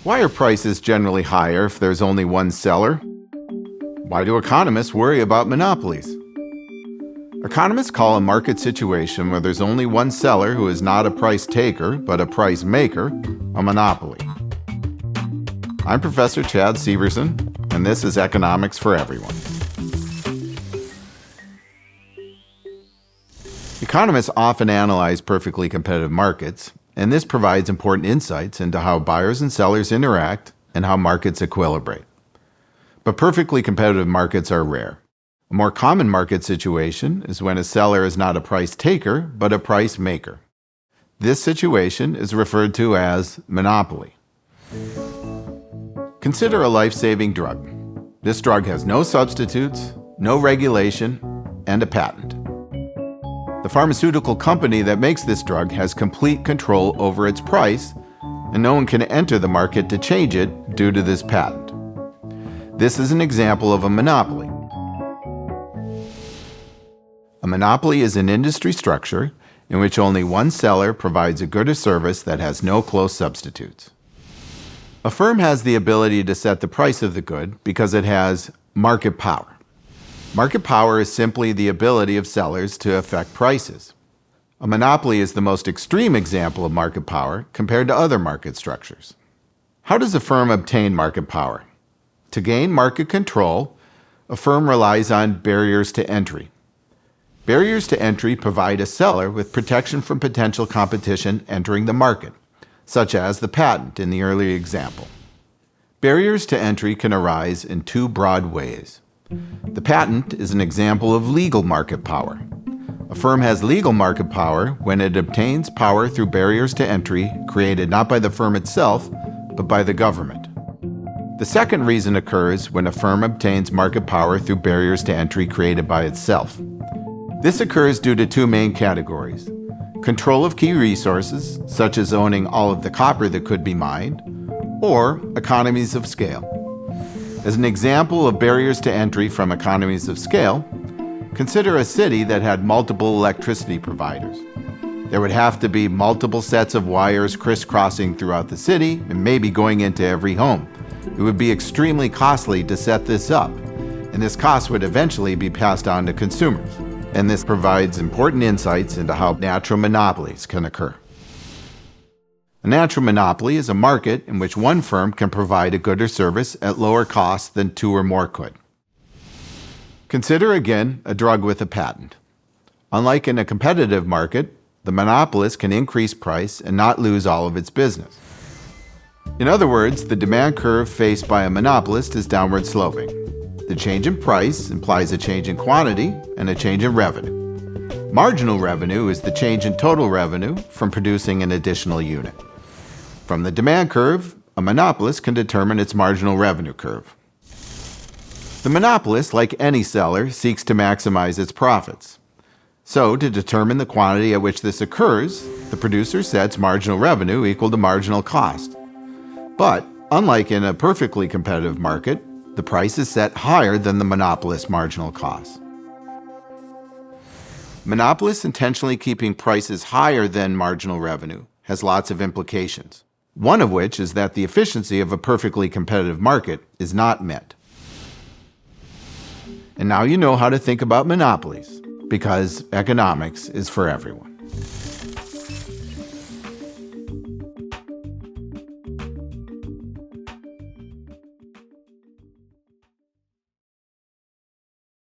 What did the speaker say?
Why are prices generally higher if there's only one seller? Why do economists worry about monopolies? Economists call a market situation where there's only one seller who is not a price taker but a price maker a monopoly. I'm Professor Chad Syverson, and this is Economics for Everyone. Economists often analyze perfectly competitive markets, and this provides important insights into how buyers and sellers interact and how markets equilibrate. But perfectly competitive markets are rare. A more common market situation is when a seller is not a price taker, but a price maker. This situation is referred to as monopoly. Consider a life-saving drug. This drug has no substitutes, no regulation, and a patent. The pharmaceutical company that makes this drug has complete control over its price, and no one can enter the market to change it due to this patent. This is an example of a monopoly. A monopoly is an industry structure in which only one seller provides a good or service that has no close substitutes. A firm has the ability to set the price of the good because it has market power. Market power is simply the ability of sellers to affect prices. A monopoly is the most extreme example of market power compared to other market structures. How does a firm obtain market power? To gain market control, a firm relies on barriers to entry. Barriers to entry provide a seller with protection from potential competition entering the market, such as the patent in the earlier example. Barriers to entry can arise in two broad ways. The patent is an example of legal market power. A firm has legal market power when it obtains power through barriers to entry created not by the firm itself, but by the government. The second reason occurs when a firm obtains market power through barriers to entry created by itself. This occurs due to two main categories: control of key resources, such as owning all of the copper that could be mined, or economies of scale. As an example of barriers to entry from economies of scale, consider a city that had multiple electricity providers. There would have to be multiple sets of wires crisscrossing throughout the city and maybe going into every home. It would be extremely costly to set this up, and this cost would eventually be passed on to consumers. And this provides important insights into how natural monopolies can occur. A natural monopoly is a market in which one firm can provide a good or service at lower cost than two or more could. Consider again a drug with a patent. Unlike in a competitive market, the monopolist can increase price and not lose all of its business. In other words, the demand curve faced by a monopolist is downward sloping. The change in price implies a change in quantity and a change in revenue. Marginal revenue is the change in total revenue from producing an additional unit. From the demand curve, a monopolist can determine its marginal revenue curve. The monopolist, like any seller, seeks to maximize its profits. So, to determine the quantity at which this occurs, the producer sets marginal revenue equal to marginal cost. But, unlike in a perfectly competitive market, the price is set higher than the monopolist's marginal cost. Monopolists intentionally keeping prices higher than marginal revenue has lots of implications. One of which is that the efficiency of a perfectly competitive market is not met. And now you know how to think about monopolies, because economics is for everyone.